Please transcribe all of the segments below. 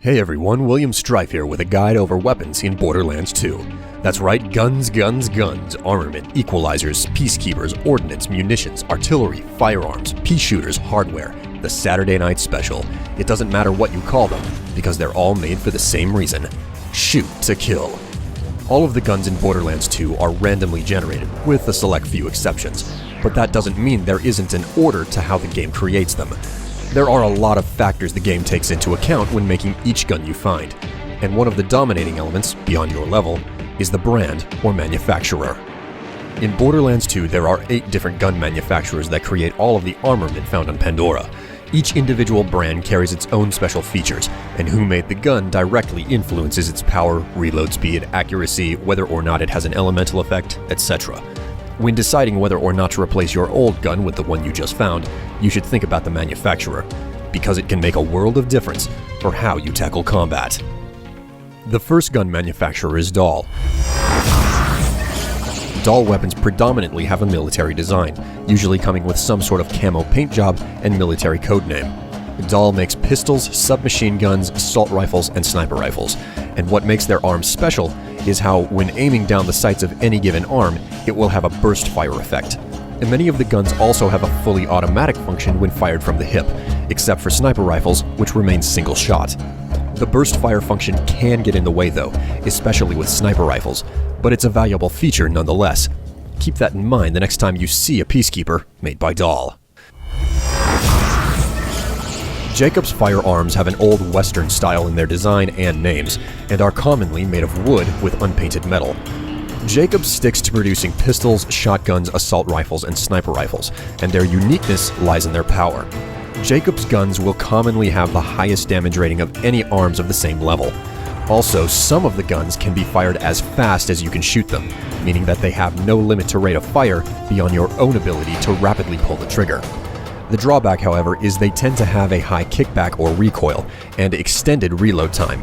Hey everyone, William Strife here with a guide over weapons in Borderlands 2. That's right, guns, armament, equalizers, peacekeepers, ordnance, munitions, artillery, firearms, pea shooters, hardware, the Saturday night special. It doesn't matter what you call them, because they're all made for the same reason: shoot to kill. All of the guns in Borderlands 2 are randomly generated, with a select few exceptions, but that doesn't mean there isn't an order to how the game creates them. There are a lot of factors the game takes into account when making each gun you find, and one of the dominating elements, beyond your level, is the brand or manufacturer. In Borderlands 2, there are 8 different gun manufacturers that create all of the armament found on Pandora. Each individual brand carries its own special features, and who made the gun directly influences its power, reload speed, accuracy, whether or not it has an elemental effect, etc. When deciding whether or not to replace your old gun with the one you just found, you should think about the manufacturer, because it can make a world of difference for how you tackle combat. The first gun manufacturer is Dahl. Dahl weapons predominantly have a military design, usually coming with some sort of camo paint job and military codename. Dahl makes pistols, submachine guns, assault rifles, and sniper rifles, and what makes their arms special is how, when aiming down the sights of any given arm, it will have a burst fire effect. And many of the guns also have a fully automatic function when fired from the hip, except for sniper rifles, which remain single shot. The burst fire function can get in the way though, especially with sniper rifles, but it's a valuable feature nonetheless. Keep that in mind the next time you see a Peacekeeper made by Dahl. Jakobs firearms have an old Western style in their design and names, and are commonly made of wood with unpainted metal. Jakobs sticks to producing pistols, shotguns, assault rifles, and sniper rifles, and their uniqueness lies in their power. Jakobs guns will commonly have the highest damage rating of any arms of the same level. Also, some of the guns can be fired as fast as you can shoot them, meaning that they have no limit to rate of fire beyond your own ability to rapidly pull the trigger. The drawback, however, is they tend to have a high kickback or recoil, and extended reload time.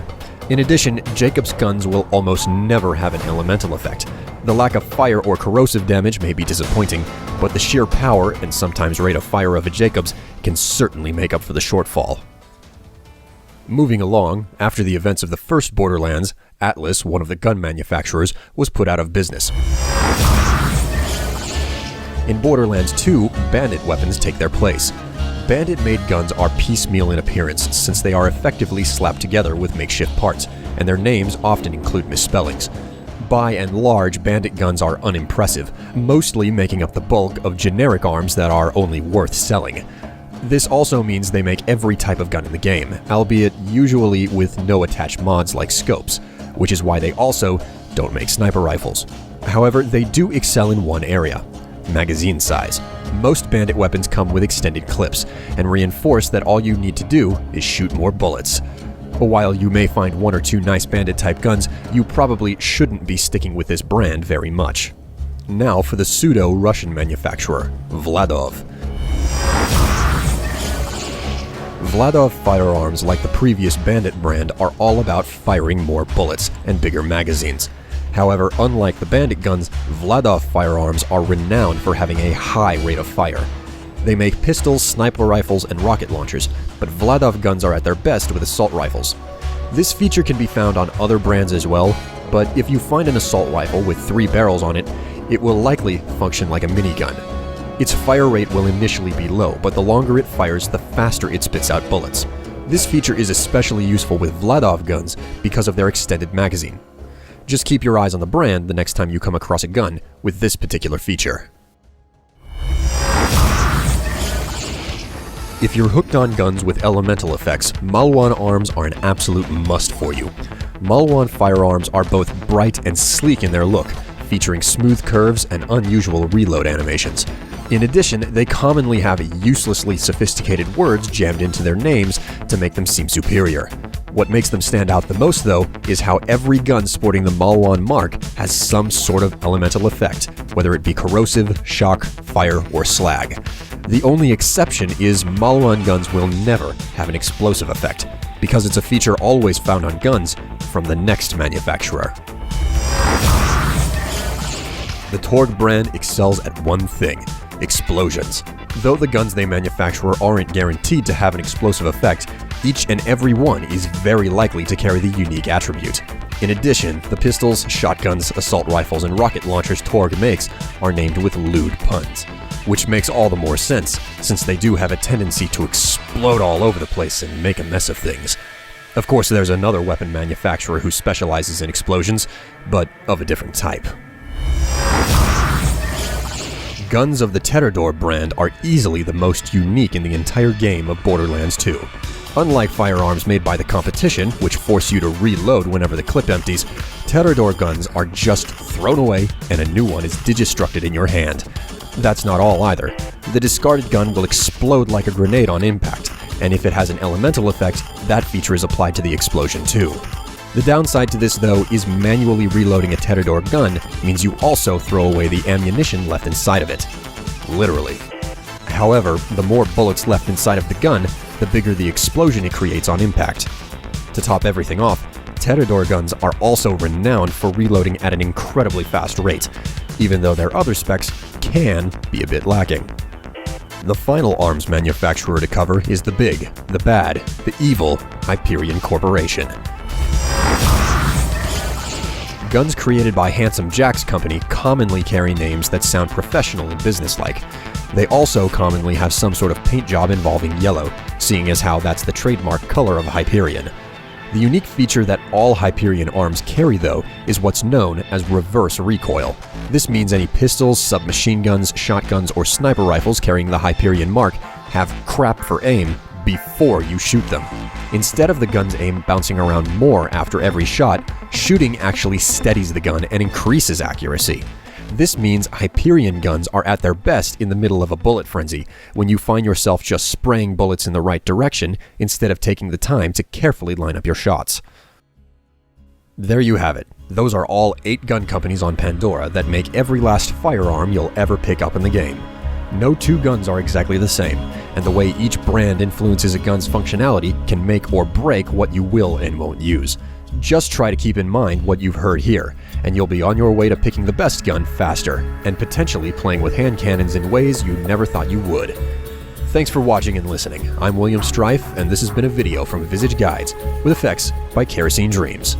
In addition, Jakobs guns will almost never have an elemental effect. The lack of fire or corrosive damage may be disappointing, but the sheer power and sometimes rate of fire of a Jakobs can certainly make up for the shortfall. Moving along, after the events of the first Borderlands, Atlas, one of the gun manufacturers, was put out of business. In Borderlands 2, Bandit weapons take their place. Bandit-made guns are piecemeal in appearance, since they are effectively slapped together with makeshift parts, and their names often include misspellings. By and large, Bandit guns are unimpressive, mostly making up the bulk of generic arms that are only worth selling. This also means they make every type of gun in the game, albeit usually with no attached mods like scopes, which is why they also don't make sniper rifles. However, they do excel in one area: magazine size. Most Bandit weapons come with extended clips, and reinforce that all you need to do is shoot more bullets. While you may find one or two nice Bandit-type guns, you probably shouldn't be sticking with this brand very much. Now for the pseudo-Russian manufacturer, Vladof. Vladof firearms, like the previous Bandit brand, are all about firing more bullets and bigger magazines. However, unlike the Bandit guns, Vladof firearms are renowned for having a high rate of fire. They make pistols, sniper rifles, and rocket launchers, but Vladof guns are at their best with assault rifles. This feature can be found on other brands as well, but if you find an assault rifle with 3 barrels on it, it will likely function like a minigun. Its fire rate will initially be low, but the longer it fires, the faster it spits out bullets. This feature is especially useful with Vladof guns because of their extended magazine. Just keep your eyes on the brand the next time you come across a gun with this particular feature. If you're hooked on guns with elemental effects, Maliwan arms are an absolute must for you. Maliwan firearms are both bright and sleek in their look, featuring smooth curves and unusual reload animations. In addition, they commonly have uselessly sophisticated words jammed into their names to make them seem superior. What makes them stand out the most, though, is how every gun sporting the Maliwan mark has some sort of elemental effect, whether it be corrosive, shock, fire, or slag. The only exception is Maliwan guns will never have an explosive effect, because it's a feature always found on guns from the next manufacturer. The Torgue brand excels at one thing: explosions. Though the guns they manufacture aren't guaranteed to have an explosive effect, each and every one is very likely to carry the unique attribute. In addition, the pistols, shotguns, assault rifles, and rocket launchers Torgue makes are named with lewd puns, which makes all the more sense, since they do have a tendency to explode all over the place and make a mess of things. Of course, there's another weapon manufacturer who specializes in explosions, but of a different type. Guns of the Tediore brand are easily the most unique in the entire game of Borderlands 2. Unlike firearms made by the competition, which force you to reload whenever the clip empties, Tediore guns are just thrown away and a new one is digistructed in your hand. That's not all either. The discarded gun will explode like a grenade on impact, and if it has an elemental effect, that feature is applied to the explosion too. The downside to this, though, is manually reloading a Tediore gun means you also throw away the ammunition left inside of it. Literally. However, the more bullets left inside of the gun, the bigger the explosion it creates on impact. To top everything off, Tediore guns are also renowned for reloading at an incredibly fast rate, even though their other specs can be a bit lacking. The final arms manufacturer to cover is the big, the bad, the evil Hyperion Corporation. Guns created by Handsome Jack's company commonly carry names that sound professional and businesslike. They also commonly have some sort of paint job involving yellow, seeing as how that's the trademark color of Hyperion. The unique feature that all Hyperion arms carry, though, is what's known as reverse recoil. This means any pistols, submachine guns, shotguns, or sniper rifles carrying the Hyperion mark have crap for aim before you shoot them. Instead of the gun's aim bouncing around more after every shot, shooting actually steadies the gun and increases accuracy. This means Hyperion guns are at their best in the middle of a bullet frenzy, when you find yourself just spraying bullets in the right direction instead of taking the time to carefully line up your shots. There you have it. Those are all 8 gun companies on Pandora that make every last firearm you'll ever pick up in the game. No two guns are exactly the same, and the way each brand influences a gun's functionality can make or break what you will and won't use. Just try to keep in mind what you've heard here, and you'll be on your way to picking the best gun faster, and potentially playing with hand cannons in ways you never thought you would. Thanks for watching and listening. I'm Strife, and this has been a video from Visage Guides, with effects by Kerosene Dreams.